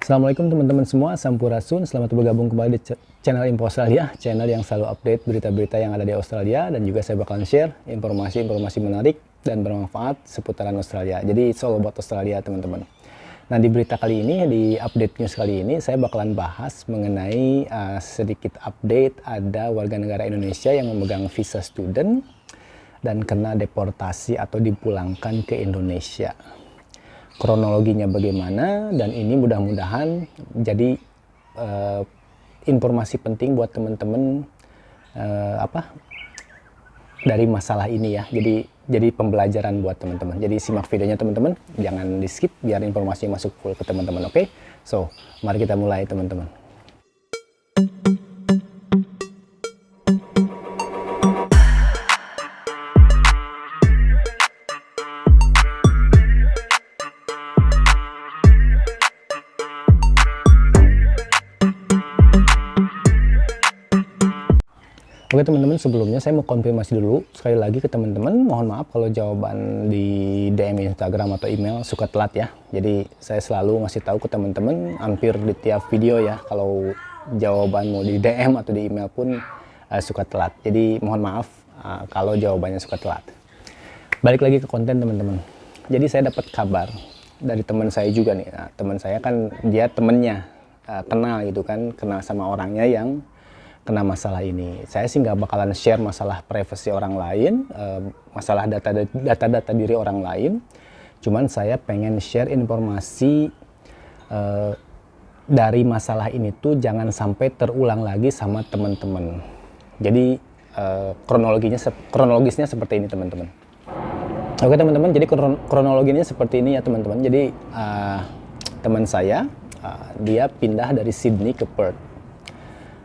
Assalamualaikum teman-teman semua, Sampurasun. Selamat bergabung kembali di channel Info Australia, channel yang selalu update berita-berita yang ada di Australia, dan juga saya bakalan share informasi-informasi menarik dan bermanfaat seputaran Australia. Jadi it's all about Australia, teman-teman. Nah, di berita kali ini, di update news kali ini, saya bakalan bahas mengenai sedikit update ada warga negara Indonesia yang memegang visa student dan kena deportasi atau dipulangkan ke Indonesia. Kronologinya bagaimana, dan ini mudah-mudahan jadi informasi penting buat teman-teman dari masalah ini ya. Jadi pembelajaran buat teman-teman. Jadi simak videonya teman-teman, jangan di skip biar informasi masuk full ke teman-teman. Oke? So, mari kita mulai teman-teman. Oke teman-teman, sebelumnya saya mau konfirmasi dulu sekali lagi ke teman-teman. Mohon maaf kalau jawaban di DM Instagram atau email suka telat ya. Jadi saya selalu ngasih tahu ke teman-teman hampir di tiap video ya, kalau jawaban mau di DM atau di email pun suka telat. Jadi mohon maaf kalau jawabannya suka telat. Balik lagi ke konten teman-teman. Jadi saya dapat kabar dari teman saya juga nih. Nah, teman saya kan dia temennya kenal gitu kan, kenal sama orangnya yang kena masalah ini. Saya sih nggak bakalan share masalah privasi orang lain, masalah data diri orang lain. Cuman saya pengen share informasi dari masalah ini tuh jangan sampai terulang lagi sama teman-teman. Jadi kronologisnya seperti ini teman-teman. Oke teman-teman, jadi kronologinya seperti ini ya teman-teman. Jadi teman saya dia pindah dari Sydney ke Perth.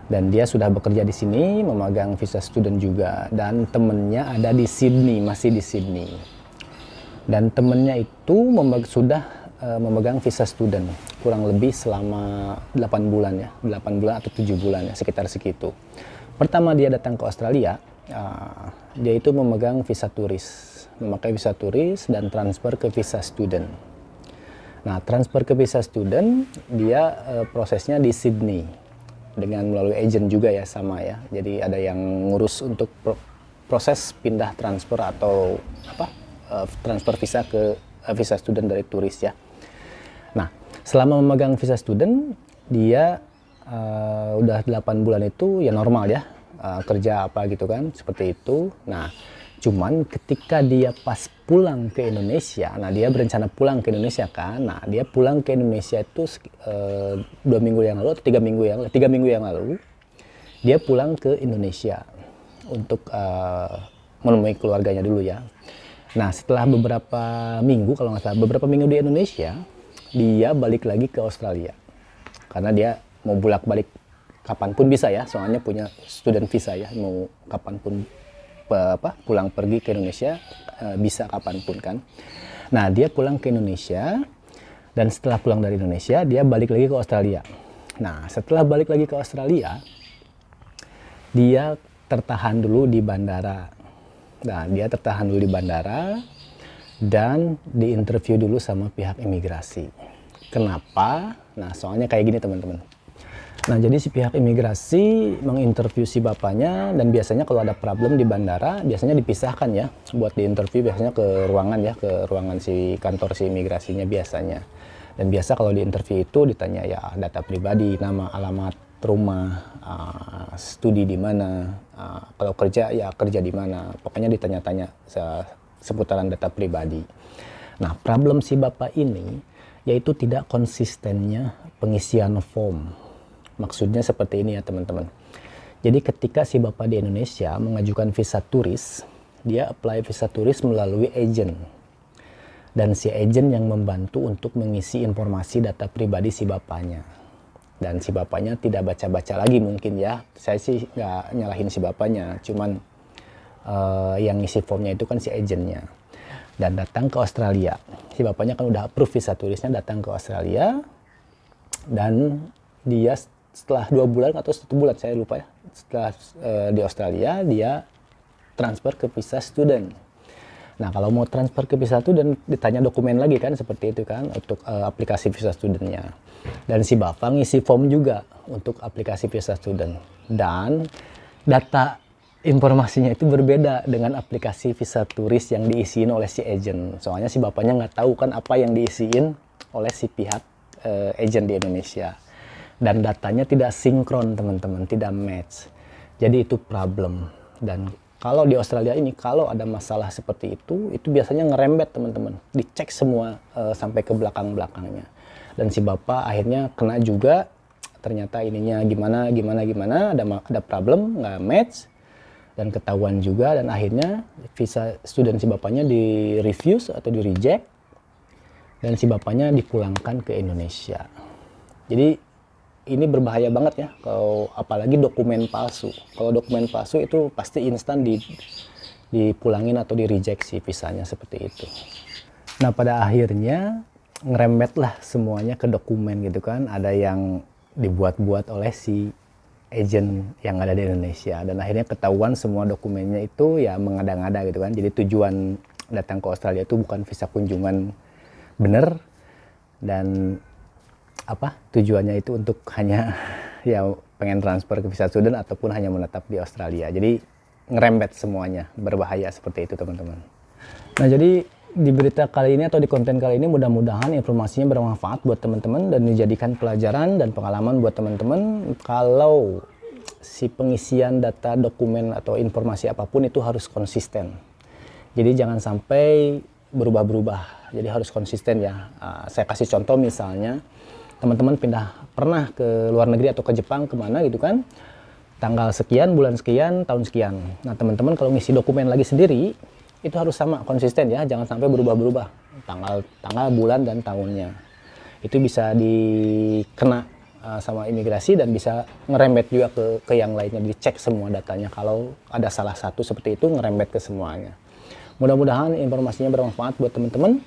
Dan dia sudah bekerja di sini, memegang visa student juga. Dan temennya ada di Sydney, masih di Sydney. Dan temennya itu sudah memegang visa student, kurang lebih selama 8 bulan ya, 8 bulan atau 7 bulan ya, sekitar segitu. Pertama dia datang ke Australia, dia itu memegang visa turis, memakai visa turis dan transfer ke visa student. Nah, transfer ke visa student, dia prosesnya di Sydney. Dengan melalui agent juga ya, sama ya. Jadi ada yang ngurus untuk proses pindah transfer atau transfer visa ke visa student dari turis ya. Nah, selama memegang visa student dia udah 8 bulan itu ya normal ya, kerja apa gitu kan, seperti itu. Nah, cuman ketika dia pas pulang ke Indonesia, nah dia berencana pulang ke Indonesia kan, nah dia pulang ke Indonesia itu 2 minggu yang lalu atau 3 minggu yang lalu, dia pulang ke Indonesia untuk menemui keluarganya dulu ya. Nah setelah beberapa minggu, kalau nggak salah beberapa minggu di Indonesia, dia balik lagi ke Australia, karena dia mau bolak-balik kapanpun bisa ya, soalnya punya student visa ya, mau kapanpun pulang pergi ke Indonesia bisa kapanpun kan. Nah dia pulang ke Indonesia, dan setelah pulang dari Indonesia dia balik lagi ke Australia. Nah setelah balik lagi ke Australia, dia tertahan dulu di bandara. Nah dia tertahan dulu di bandara dan diinterview dulu sama pihak imigrasi. Kenapa? Nah soalnya kayak gini teman-teman. Nah jadi si pihak imigrasi menginterview si bapaknya, dan biasanya kalau ada problem di bandara biasanya dipisahkan ya buat diinterview, biasanya ke ruangan si kantor si imigrasinya biasanya. Dan biasa kalau diinterview itu ditanya ya data pribadi, nama, alamat, rumah, studi di mana, kalau kerja ya kerja di mana, pokoknya ditanya-tanya seputaran data pribadi. Nah problem si bapak ini yaitu tidak konsistennya pengisian form. Maksudnya seperti ini ya teman-teman. Jadi ketika si bapak di Indonesia mengajukan visa turis, dia apply visa turis melalui agent. Dan si agent yang membantu untuk mengisi informasi data pribadi si bapaknya. Dan si bapaknya tidak baca-baca lagi mungkin ya. Saya sih nggak nyalahin si bapaknya, cuman yang ngisi formnya itu kan si agentnya. Dan datang ke Australia. Si bapaknya kan udah approve visa turisnya, datang ke Australia. Dan dia setelah 2 bulan atau 1 bulan saya lupa ya, setelah di Australia dia transfer ke visa student. Nah, kalau mau transfer ke visa student, ditanya dokumen lagi kan, seperti itu kan, untuk aplikasi visa studentnya. Dan si bapak ngisi form juga untuk aplikasi visa student. Dan data informasinya itu berbeda dengan aplikasi visa turis yang diisiin oleh si agent. Soalnya si bapaknya nggak tahu kan apa yang diisiin oleh si pihak agent di Indonesia. Dan datanya tidak sinkron teman-teman, tidak match. Jadi itu problem. Dan kalau di Australia ini, kalau ada masalah seperti itu biasanya ngerembet teman-teman. Dicek semua sampai ke belakang-belakangnya. Dan si bapak akhirnya kena juga, ternyata ininya gimana, ada problem, nggak match, dan ketahuan juga, dan akhirnya visa student si bapaknya di refuse atau di reject, dan si bapaknya dipulangkan ke Indonesia. Jadi ini berbahaya banget ya, kalau apalagi dokumen palsu. Kalau dokumen palsu itu pasti instan dipulangin atau di reject si visanya seperti itu. Nah pada akhirnya ngerembet lah semuanya ke dokumen gitu kan. Ada yang dibuat-buat oleh si agent yang ada di Indonesia, dan akhirnya ketahuan semua dokumennya itu ya mengada-ngada gitu kan. Jadi tujuan datang ke Australia itu bukan visa kunjungan bener, dan tujuannya itu untuk hanya ya pengen transfer ke visa student ataupun hanya menetap di Australia. Jadi ngerembet semuanya, berbahaya seperti itu teman-teman. Nah jadi di berita kali ini atau di konten kali ini mudah-mudahan informasinya bermanfaat buat teman-teman dan dijadikan pelajaran dan pengalaman buat teman-teman kalau si pengisian data dokumen atau informasi apapun itu harus konsisten. Jadi jangan sampai berubah-berubah. Jadi harus konsisten ya. Saya kasih contoh misalnya teman-teman pernah ke luar negeri atau ke Jepang kemana gitu kan, tanggal sekian, bulan sekian, tahun sekian. Nah teman-teman kalau ngisi dokumen lagi sendiri itu harus sama, konsisten ya, jangan sampai berubah-berubah tanggal, bulan, dan tahunnya. Itu bisa dikena sama imigrasi dan bisa ngerembet juga ke yang lainnya, dicek semua datanya. Kalau ada salah satu seperti itu, ngerembet ke semuanya. Mudah-mudahan informasinya bermanfaat buat teman-teman,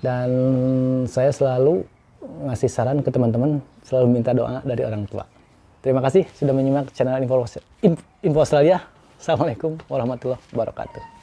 dan saya selalu ngasih saran ke teman-teman, selalu minta doa dari orang tua. Terima kasih sudah menyimak channel Info Australia. Assalamualaikum warahmatullahi wabarakatuh.